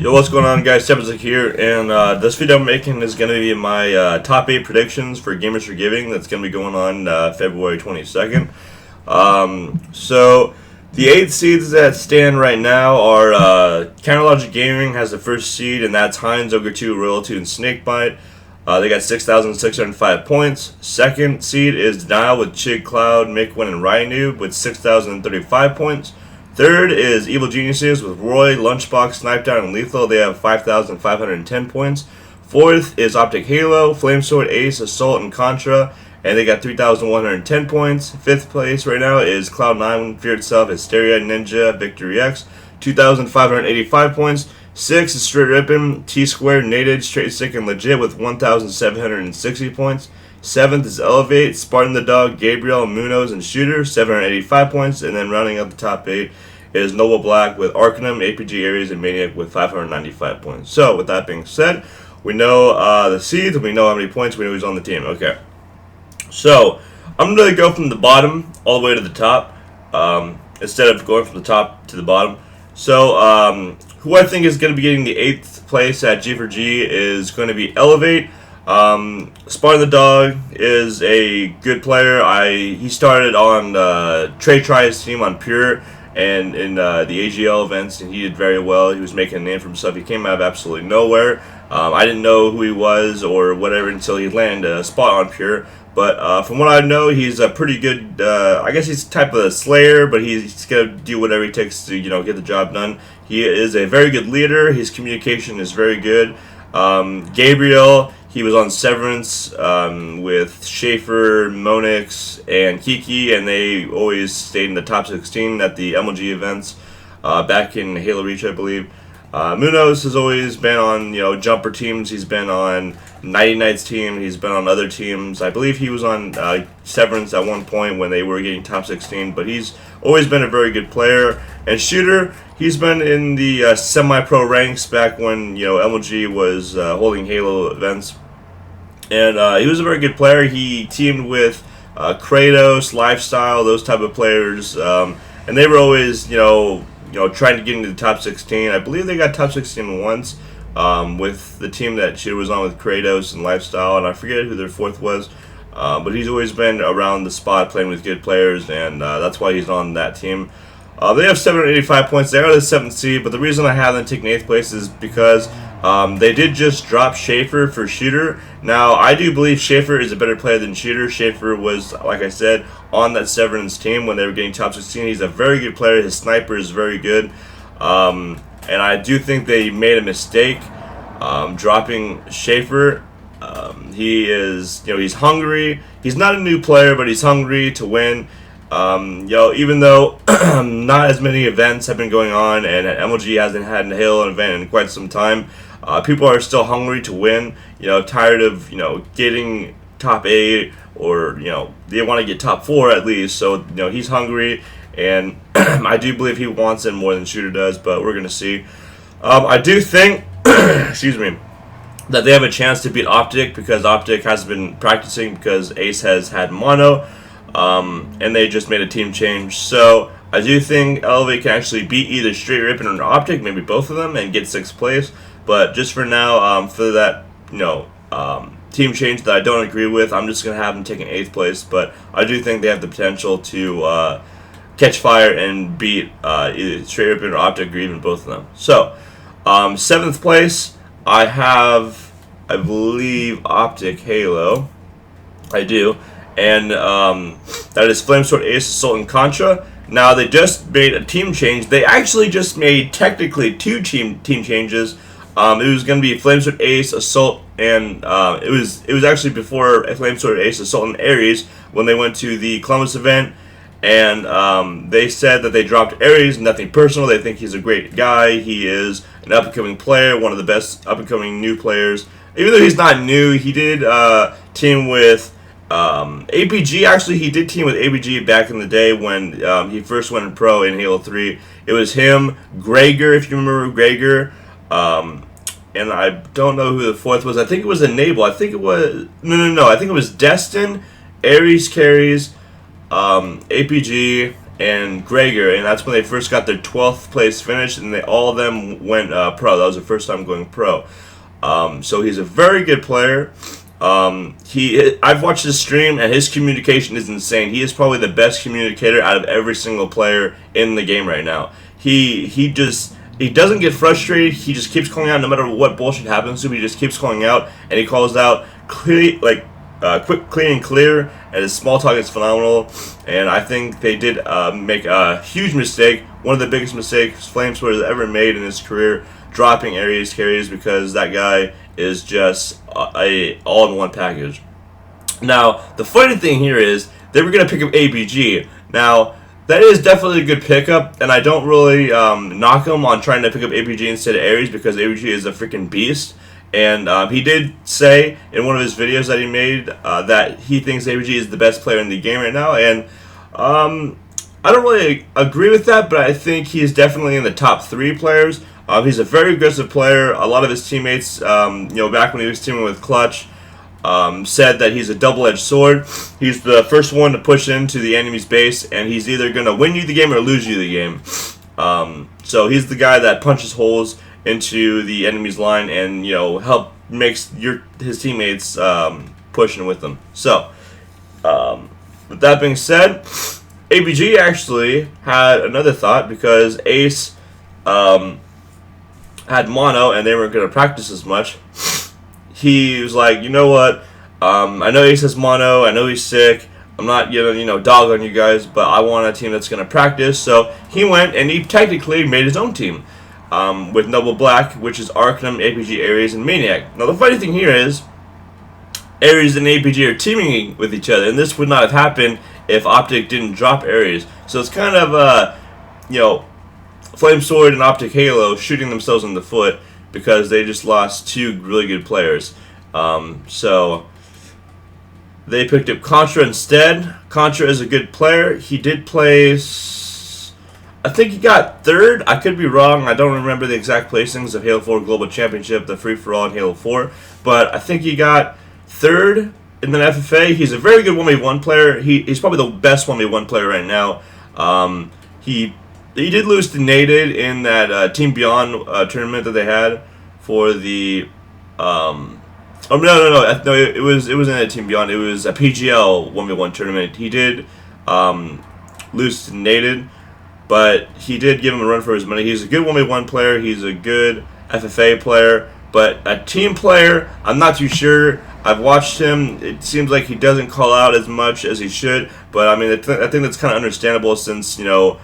Yo, what's going on, guys? Temperistic here, and this video I'm making is going to be my top 8 predictions for Gamers for Giving. That's going to be going on February 22nd. So the 8 seeds that stand right now are Counterlogic Gaming has the first seed, and that's Heinz, Ogre 2, Royalty, and Snakebite. They got 6,605 points. Second seed is Denial with Chig, Cloud, Mikwin, and Rynoob with 6,035 points. Third is Evil Geniuses with Roy, Lunchbox, Snipedown, and Lethal. They have 5,510 points. Fourth is Optic Halo, Flamesword, Ace, Assault, and Contra, and they got 3,110 points. Fifth place right now is Cloud9, Fear Itself, Hysteria, Ninja, Victory X, 2,585 points. Sixth is Straight Rippin', T-Square, Nated, Straight Stick, and Legit with 1,760 points. Seventh is Elevate, Spartan the Dog, Gabriel, Munoz, and Shooter, 785 points. And then rounding up the top 8 is Noble Black with Arcanum, APG Ares, and Maniac with 595 points. So, with that being said, we know the seeds, we know how many points, we know who's on the team. Okay. So, I'm going to go from the bottom all the way to the top, instead of going from the top to the bottom. So, who I think is going to be getting the 8th place at G4G is going to be Elevate. Spartan the Dog is a good player. He started on Trey Try's team on Pure and in the AGL events, and he did very well. He was making a name for himself. He came out of absolutely nowhere. I didn't know who he was or whatever until he landed a spot on Pure. But from what I know, he's a pretty good. I guess he's type of a slayer, but he's gonna do whatever he takes to get the job done. He is a very good leader. His communication is very good. Gabriel. He was on Severance with Schaefer, Monix, and Kiki, and they always stayed in the top 16 at the MLG events back in Halo Reach, I believe. Munoz has always been on jumper teams. He's been on Nighty Night's team. He's been on other teams. I believe he was on Severance at one point when they were getting top 16. But he's always been a very good player. And Shooter, he's been in the semi-pro ranks back when MLG was holding Halo events. And he was a very good player. He teamed with Kratos, Lifestyle, those type of players, and they were always, trying to get into the top 16. I believe they got top 16 once with the team that she was on with Kratos and Lifestyle, and I forget who their fourth was. But he's always been around the spot playing with good players, and that's why he's on that team. They have 785 points. They are the 7th seed, but the reason I have them taking 8th place is because they did just drop Schaefer for Shooter. Now, I do believe Schaefer is a better player than Shooter. Schaefer was, like I said, on that Severance team when they were getting top 16. He's a very good player. His sniper is very good. And I do think they made a mistake dropping Schaefer. He is, he's hungry. He's not a new player, but he's hungry to win. Even though not as many events have been going on and MLG hasn't had a Halo event in quite some time, people are still hungry to win. Tired of getting top 8 or they want to get top 4 at least. So he's hungry, and I do believe he wants it more than Shooter does. But we're gonna see. I do think, excuse me, that they have a chance to beat Optic because Optic has been practicing because Ace has had mono. And they just made a team change. So I do think Elevate can actually beat either Straight Rippin' or Optic, maybe both of them, and get 6th place. But just for now, for that team change that I don't agree with, I'm just gonna have them taking 8th place. But I do think they have the potential to catch fire and beat either Straight Rippin' or Optic, or even both of them. So 7th place, I have, I believe, Optic Halo. I do. And that is Flamesword, Ace, Assault, and Contra. Now, they just made a team change. They actually just made, technically, 2 team changes. It was going to be Flamesword, Ace, Assault, and it was actually before Flamesword, Ace, Assault, and Ares when they went to the Columbus event. And they said that they dropped Ares, nothing personal. They think he's a great guy. He is an up-and-coming player, one of the best up-and-coming new players. Even though he's not new, he did team with APG. Actually, he did team with APG back in the day when he first went in pro in Halo 3. It was him, Gregor, if you remember Gregor, and I don't know who the fourth was. I think it was Enable. I think it was no. I think it was Destin, Ares carries, APG, and Gregor, and that's when they first got their 12th place finish, and all of them went pro. That was their first time going pro. So he's a very good player. I've watched his stream, and his communication is insane. He is probably the best communicator out of every single player in the game right now. He doesn't get frustrated. He just keeps calling out no matter what bullshit happens to him. He just keeps calling out, and he calls out clear, quick, clean, and clear. And his small talk is phenomenal. And I think they did make a huge mistake, one of the biggest mistakes Flamesword has ever made in his career, dropping Ares carries, because that guy is just a all-in-one package. Now, the funny thing here is they were going to pick up ABG. Now, that is definitely a good pickup, and I don't really knock him on trying to pick up ABG instead of Ares, because ABG is a freaking beast. And he did say in one of his videos that he made that he thinks ABG is the best player in the game right now. And I don't really agree with that, but I think he is definitely in the top 3 players. He's a very aggressive player. A lot of his teammates, back when he was teaming with Clutch, said that he's a double-edged sword. He's the first one to push into the enemy's base, and he's either going to win you the game or lose you the game. So he's the guy that punches holes into the enemy's line and makes his teammates pushing with them. So with that being said, ABG actually had another thought, because Ace had mono and they weren't going to practice as much. He was like, you know what? I know Ace has mono. I know he's sick. I'm not gonna dog on you guys, but I want a team that's going to practice. So he went and he technically made his own team. With Noble Black, which is Arcanum, APG, Ares, and Maniac. Now, the funny thing here is, Ares and APG are teaming with each other, and this would not have happened if Optic didn't drop Ares. So it's kind of, Flame Sword and Optic Halo shooting themselves in the foot, because they just lost 2 really good players. So they picked up Contra instead. Contra is a good player. He did place, I think he got 3rd. I could be wrong. I don't remember the exact placings of Halo 4 Global Championship, the free-for-all in Halo 4. But I think he got 3rd in the FFA. He's a very good 1v1 player. He's probably the best 1v1 player right now. He did lose to Nated in that Team Beyond tournament that they had for the... no, it wasn't a Team Beyond. It was a PGL 1v1 tournament. He did lose to Nated, but he did give him a run for his money. He's a good 1v1 player. He's a good FFA player. But a team player, I'm not too sure. I've watched him. It seems like he doesn't call out as much as he should. But, I mean, I think that's kind of understandable, since, when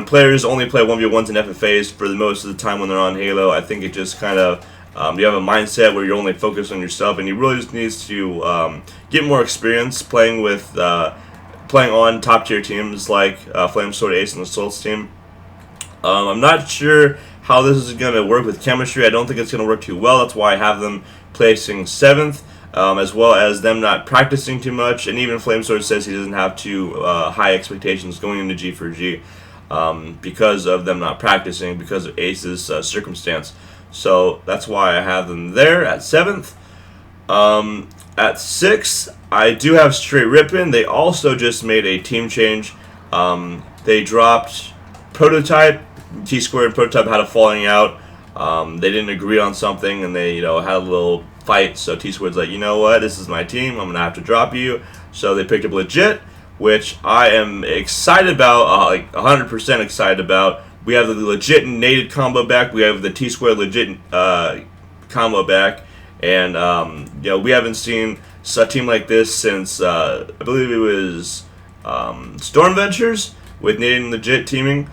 players only play 1v1s and FFAs for the most of the time when they're on Halo, I think it just kind of, you have a mindset where you're only focused on yourself, and he really just needs to get more experience playing on top-tier teams like Flame Sword, Ace, and the Souls team. I'm not sure how this is going to work with chemistry. I don't think it's going to work too well. That's why I have them placing 7th, as well as them not practicing too much. And even Flame Sword says he doesn't have too high expectations going into G4G because of them not practicing, because of Ace's circumstance. So that's why I have them there at 7th. At 6th, I do have Straight Rippin'. They also just made a team change. They dropped Prototype. T-Squared and Prototype had a falling out. They didn't agree on something, and they had a little fight. So T-Squared's like, you know what? This is my team. I'm gonna have to drop you. So they picked up Legit, which I am excited about, like 100% excited about. We have the Legit and Nated combo back. We have the T-Squared Legit combo back. And, we haven't seen a team like this since, I believe it was Storm Ventures with Nated and Legit teaming.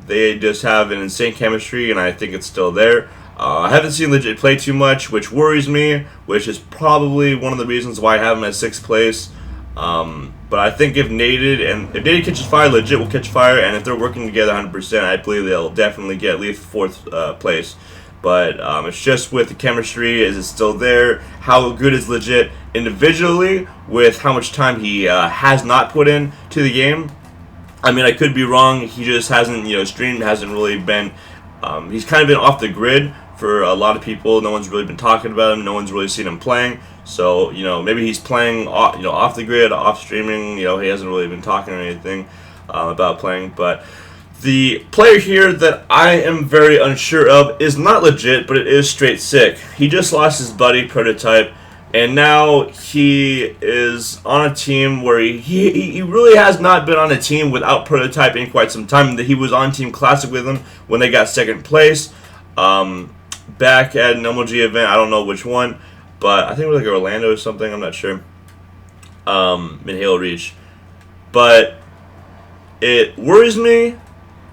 They just have an insane chemistry, and I think it's still there. I haven't seen Legit play too much, which worries me, which is probably one of the reasons why I have him at 6th place. But I think if Nated catches fire, Legit will catch fire, and if they're working together 100%, I believe they'll definitely get at least 4th place. But it's just with the chemistry, is it still there? How good is Legit individually with how much time he has not put in to the game? I mean, I could be wrong. He just hasn't, streamed hasn't really been, he's kind of been off the grid for a lot of people. No one's really been talking about him. No one's really seen him playing. So, maybe he's playing, off the grid, off streaming. He hasn't really been talking or anything. about playing. But the player here that I am very unsure of is not legit, but it is straight sick. He just lost his buddy Prototype, and now he is on a team where he really has not been on a team without Prototype in quite some time. He was on Team Classic with him when they got second place back at an MLG event. I don't know which one, but I think it was like Orlando or something. I'm not sure. In Halo Reach. But it worries me,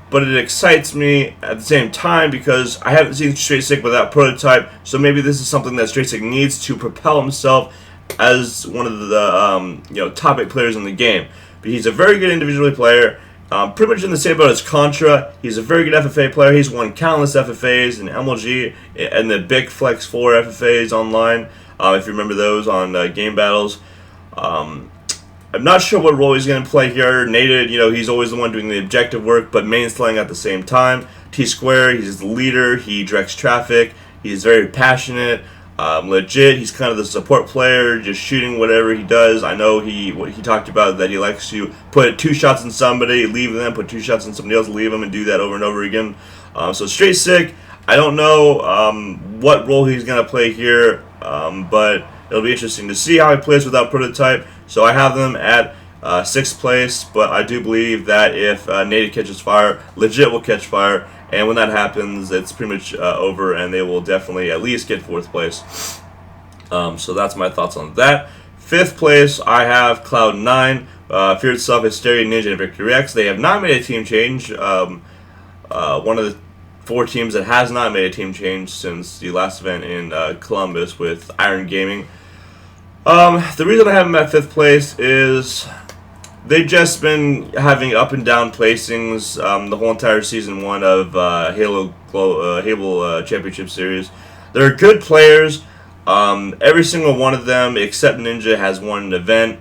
but it excites me at the same time because I haven't seen Straight Sick without Prototype, so maybe this is something that Straight Sick needs to propel himself as one of the top 8 players in the game. But he's a very good individually player, pretty much in the same boat as Contra. He's a very good FFA player. He's won countless FFAs in MLG and the Big Flex 4 FFAs online, if you remember those on game battles. I'm not sure what role he's going to play here. Nated, he's always the one doing the objective work, but main slaying at the same time. T-Square, he's the leader. He directs traffic. He's very passionate, legit. He's kind of the support player, just shooting whatever he does. I know he talked about that he likes to put 2 shots in somebody, leave them, put 2 shots in somebody else, leave them, and do that over and over again. So straight sick. I don't know what role he's going to play here, but it'll be interesting to see how he plays without Prototype. So I have them at 6th place, but I do believe that if Native catches fire, Legit will catch fire, and when that happens, it's pretty much over, and they will definitely at least get 4th place. So that's my thoughts on that. 5th place, I have Cloud9, Fear Itself, Hysteria, Ninja, and Victory X. They have not made a team change. One of the 4 teams that has not made a team change since the last event in Columbus with Iron Gaming. The reason I have them at 5th place is they've just been having up and down placings the whole entire season 1 of Halo Championship Series. They're good players. Every single one of them except Ninja has won an event.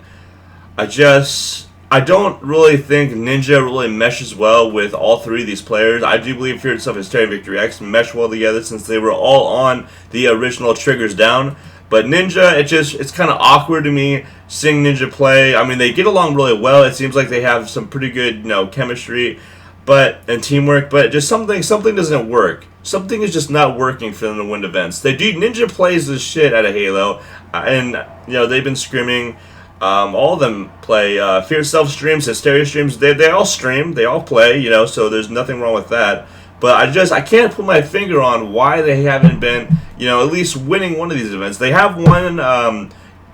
I don't really think Ninja really meshes well with all 3 of these players. I do believe Fear Itself, Hysteria, and Victory X mesh well together since they were all on the original Triggers Down. But Ninja, it's kind of awkward to me seeing Ninja play. I mean, they get along really well. It seems like they have some pretty good, chemistry, and teamwork. But just something doesn't work. Something is just not working for them to win events. Ninja plays the shit out of Halo, and they've been screaming. All of them play. Fear Self streams, Hysteria streams. They all stream. They all play. So there's nothing wrong with that. But I can't put my finger on why they haven't been, at least winning one of these events. They have won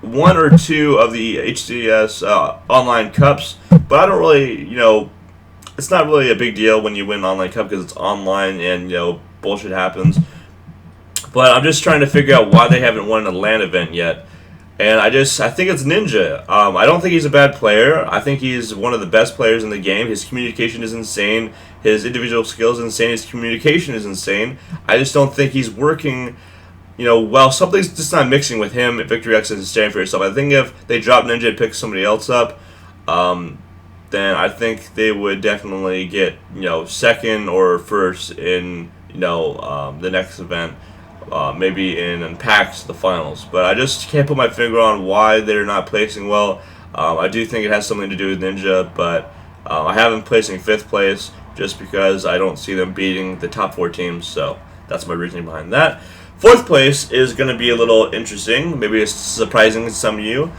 1 or 2 of the HCS online cups, but I don't really, it's not really a big deal when you win an online cup because it's online and, bullshit happens. But I'm just trying to figure out why they haven't won a LAN event yet. And I think it's Ninja. I don't think he's a bad player. I think he's one of the best players in the game. His communication is insane. His individual skills are insane. His communication is insane. I just don't think he's working, well. Something's just not mixing with him. Victory X is standing for yourself. I think if they drop Ninja and pick somebody else up, then I think they would definitely get, 2nd or 1st in, the next event. Maybe in PAX, the finals. But I just can't put my finger on why they're not placing well. I do think it has something to do with Ninja, but I have them placing 5th place just because I don't see them beating the top 4 teams. So that's my reasoning behind that. 4th place is going to be a little interesting. Maybe it's surprising to some of you.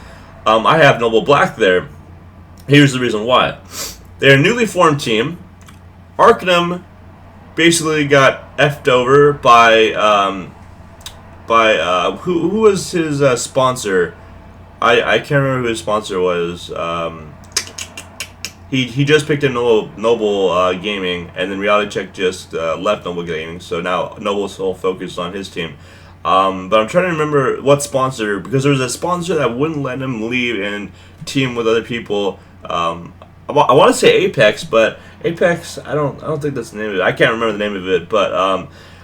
I have Noble Black there. Here's the reason why. They're a newly formed team. Arcanum basically got effed over by who was his sponsor? I can't remember who his sponsor was. He just picked up Noble Gaming, and then Reality Check just left Noble Gaming, so now Noble's all focused on his team. But I'm trying to remember what sponsor, because there was a sponsor that wouldn't let him leave and team with other people. I want to say Apex, but Apex, I don't think that's the name of it. I can't remember the name of it, but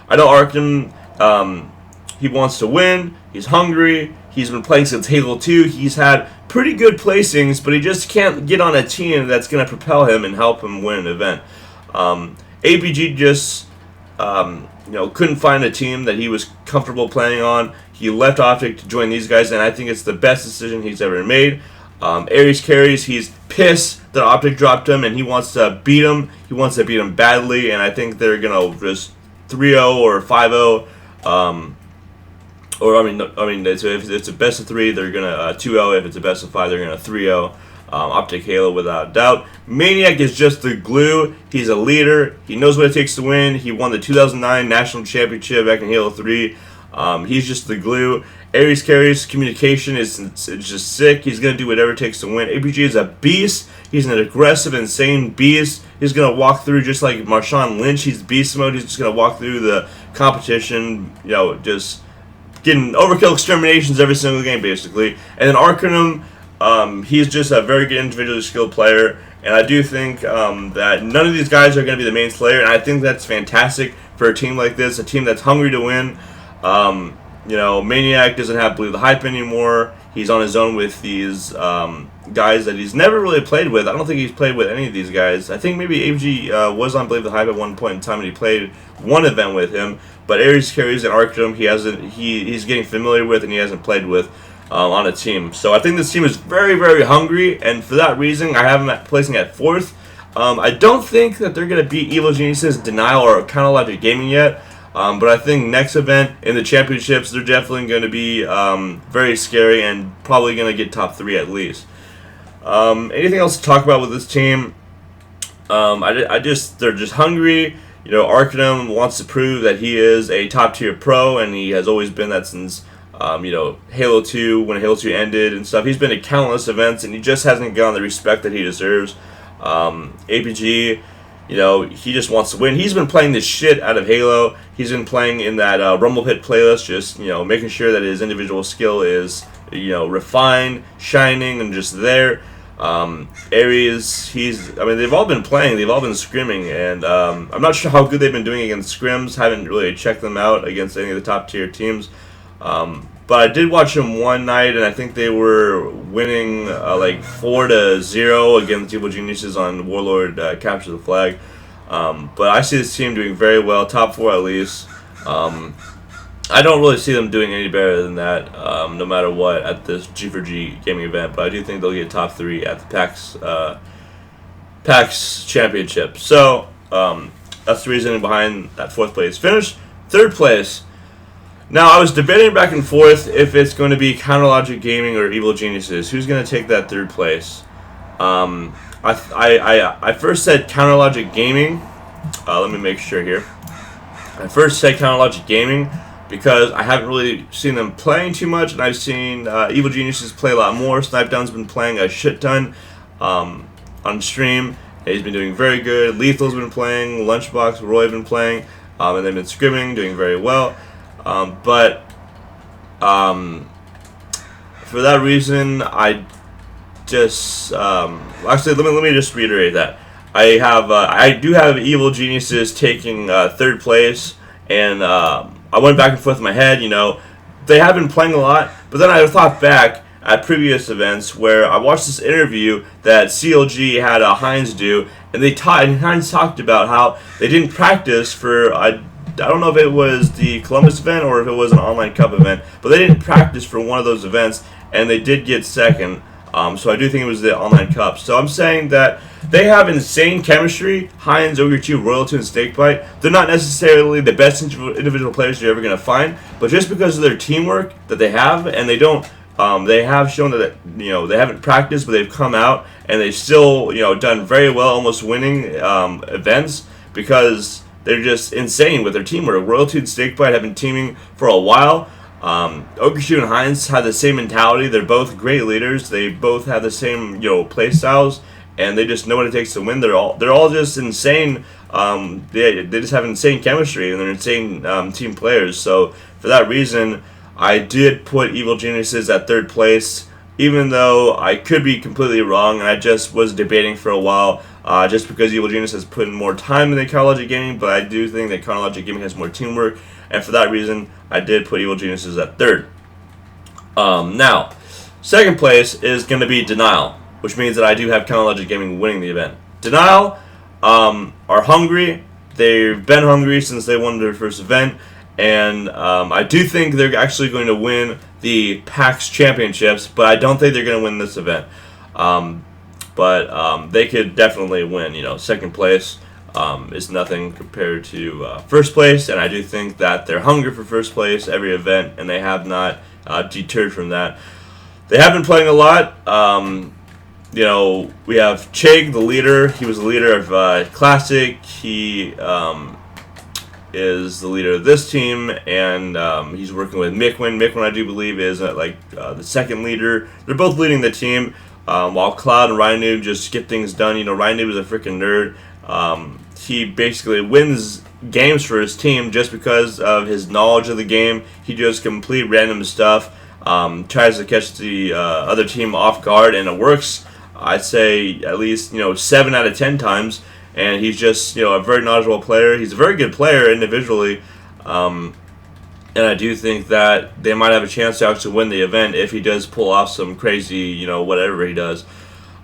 I know Arkham. He wants to win. He's hungry. He's been playing since Halo 2. He's had pretty good placings, but he just can't get on a team that's going to propel him and help him win an event. APG just couldn't find a team that he was comfortable playing on. He left Optic to join these guys, and I think it's the best decision he's ever made. Aries carries, he's pissed that Optic dropped him, and he wants to beat him. He wants to beat him badly, and I think they're going to just 3-0 or 5-0. If it's a best of 3, they're going to 2-0. If it's a best of 5, they're going to 3-0. Optic Halo without a doubt. Maniac is just the glue. He's a leader. He knows what it takes to win. He won the 2009 National Championship back in Halo 3. He's just the glue. Aries carries, communication is just sick. He's going to do whatever it takes to win. APG is a beast. He's an aggressive, insane beast. He's going to walk through just like Marshawn Lynch. He's beast mode. He's just going to walk through the competition, just getting overkill exterminations every single game, basically. And then Arcanum, he's just a very good individually skilled player. And I do think that none of these guys are going to be the main player. And I think that's fantastic for a team like this, a team that's hungry to win. Maniac doesn't have Believe the Hype anymore. He's on his own with these guys that he's never really played with. I don't think he's played with any of these guys. I think maybe AG was on Believe the Hype at one point in time, and he played one event with him. But Aries carries and Arcanum he's getting familiar with, and he hasn't played with on a team. So I think this team is very, very hungry, and for that reason, I have him placing at 4th. I don't think that they're going to beat Evil Geniuses, Denial, or Counterlogic Gaming yet. But I think next event in the championships, they're definitely going to be very scary and probably going to get top 3 at least. Anything else to talk about with this team? They're just hungry. Arcanum wants to prove that he is a top tier pro, and he has always been that since Halo 2, when Halo 2 ended and stuff. He's been at countless events, and he just hasn't gotten the respect that he deserves. APG. He just wants to win. He's been playing the shit out of Halo. He's been playing in that Rumble Pit playlist, just, making sure that his individual skill is, refined, shining, and just there. Aries, they've all been playing. They've all been scrimming, and I'm not sure how good they've been doing against scrims. Haven't really checked them out against any of the top tier teams. But I did watch them one night, and I think they were winning 4-0 against Evil Geniuses on Warlord Capture the Flag. But I see this team doing very well, top 4 at least. I don't really see them doing any better than that, no matter what, at this G4G gaming event. But I do think they'll get top 3 at the PAX Championship. So that's the reasoning behind that 4th place finish. 3rd place. Now, I was debating back and forth if it's going to be Counterlogic Gaming or Evil Geniuses. Who's going to take that 3rd place? I first said Counterlogic Gaming. Let me make sure here. I first said Counterlogic Gaming because I haven't really seen them playing too much, and I've seen Evil Geniuses play a lot more. Snipedown's been playing a shit ton on stream. He's been doing very good. Lethal's been playing. Lunchbox, Roy have been playing. And they've been scrimming, doing very well. But for that reason, I just actually let me just reiterate that I do have Evil Geniuses taking 3rd place, and I went back and forth in my head. They have been playing a lot, but then I thought back at previous events where I watched this interview that CLG had Heinz do, and Heinz talked about how they didn't practice for I don't know if it was the Columbus event or if it was an online cup event, but they didn't practice for one of those events, and they did get 2nd. So I do think it was the online cup. So I'm saying that they have insane chemistry. Heinz, Ogre 2, Royalty, and Snakebite. They're not necessarily the best individual players you're ever going to find, but just because of their teamwork that they have, and they have shown that they haven't practiced, but they've come out and they've still done very well, almost winning events because they're just insane with their teamwork. Royalty and Snakebite have been teaming for a while. Okushu and Heinz have the same mentality. They're both great leaders. They both have the same play styles, and they just know what it takes to win. They're all just insane. They just have insane chemistry, and they're insane team players. So for that reason, I did put Evil Geniuses at 3rd place, even though I could be completely wrong, and I just was debating for a while. Just because Evil Genius has put in more time in the Counterlogic Gaming, but I do think that Counterlogic Gaming has more teamwork, and for that reason, I did put Evil Geniuses at 3rd. Now, 2nd place is going to be Denial, which means that I do have Counterlogic Gaming winning the event. Denial are hungry. They've been hungry since they won their first event, and I do think they're actually going to win the PAX Championships, but I don't think they're going to win this event. But they could definitely win. Second place is nothing compared to first place, and I do think that they're hungry for first place every event, and they have not deterred from that. They have been playing a lot. We have Chig, the leader. He was the leader of Classic. He is the leader of this team, and he's working with Mikwin. Mikwin, I do believe, is the second leader. They're both leading the team, while Cloud and Rhino just get things done. Rhino is a freaking nerd. He basically wins games for his team just because of his knowledge of the game. He does complete random stuff, tries to catch the other team off guard, and it works. I'd say at least 7 out of 10 times. And he's just a very knowledgeable player. He's a very good player individually, and I do think that they might have a chance to actually win the event if he does pull off some crazy whatever he does.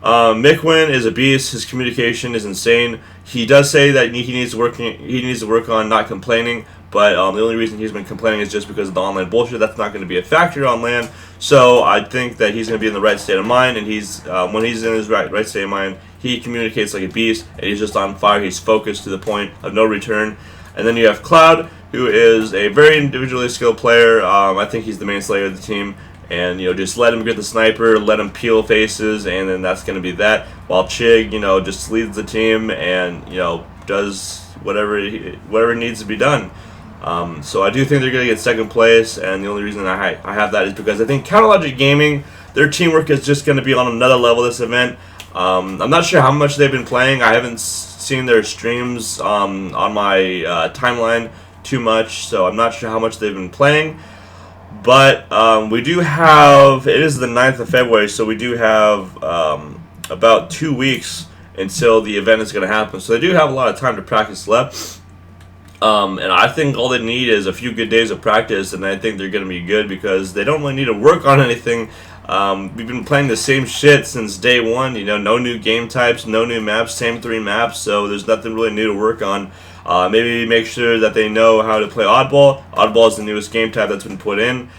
Mikwin is a beast. His communication is insane. He does say that he needs to work on not complaining, but the only reason he's been complaining is just because of the online bullshit. That's not going to be a factor on LAN. So I think that he's going to be in the right state of mind, and when he's in his right state of mind, he communicates like a beast, and he's just on fire. He's focused to the point of no return. And then you have Cloud, who is a very individually skilled player. I think he's the main slayer of the team. And just let him get the sniper, let him peel faces, and then that's going to be that. While Chig, just leads the team and does whatever needs to be done. So I do think they're going to get second place, and the only reason I have that is because I think Counterlogic Gaming, their teamwork is just going to be on another level this event. I'm not sure how much they've been playing. I haven't seen their streams on my timeline too much, so I'm not sure how much they've been playing. But we do have, it is the 9th of February, so we do have about 2 weeks until the event is going to happen. So they do have a lot of time to practice left. And I think all they need is a few good days of practice, and I think they're going to be good because they don't really need to work on anything. We've been playing the same shit since day one. No new game types, no new maps, same 3 maps, so there's nothing really new to work on. Maybe make sure that they know how to play Oddball. Oddball is the newest game type that's been put in.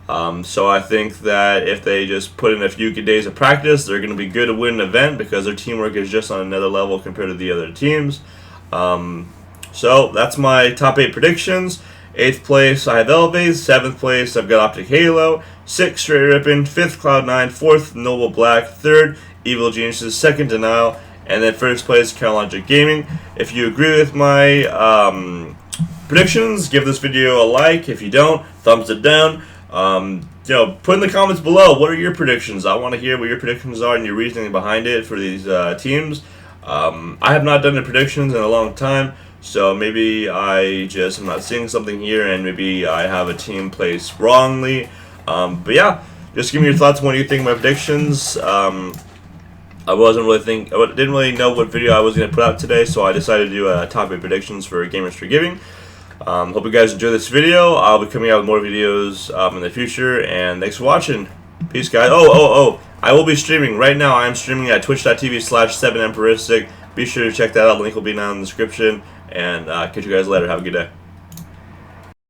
So I think that if they just put in a few good days of practice, they're going to be good to win an event because their teamwork is just on another level compared to the other teams. So that's my top 8 predictions. 8th place, I have Elevate. 7th place, I've got Optic Halo. 6th, Straight Rippin'. 5th, Cloud9. 4th, Noble Black. 3rd, Evil Geniuses. 2nd, Denial. And then 1st place, Counterlogic Gaming. If you agree with my predictions, give this video a like. If you don't, thumbs it down. Put in the comments below, what are your predictions? I want to hear what your predictions are and your reasoning behind it for these teams. I have not done the predictions in a long time, so maybe I just am not seeing something here, and maybe I have a team placed wrongly. But yeah, just give me your thoughts on what you think of my predictions. I didn't really know what video I was going to put out today, so I decided to do a top 8 predictions for Gamers for Giving. Hope you guys enjoy this video. I'll be coming out with more videos in the future, and thanks for watching. Peace, guys. I will be streaming. Right now, I am streaming at twitch.tv/7Temperistic. Be sure to check that out. The link will be down in the description, and catch you guys later. Have a good day.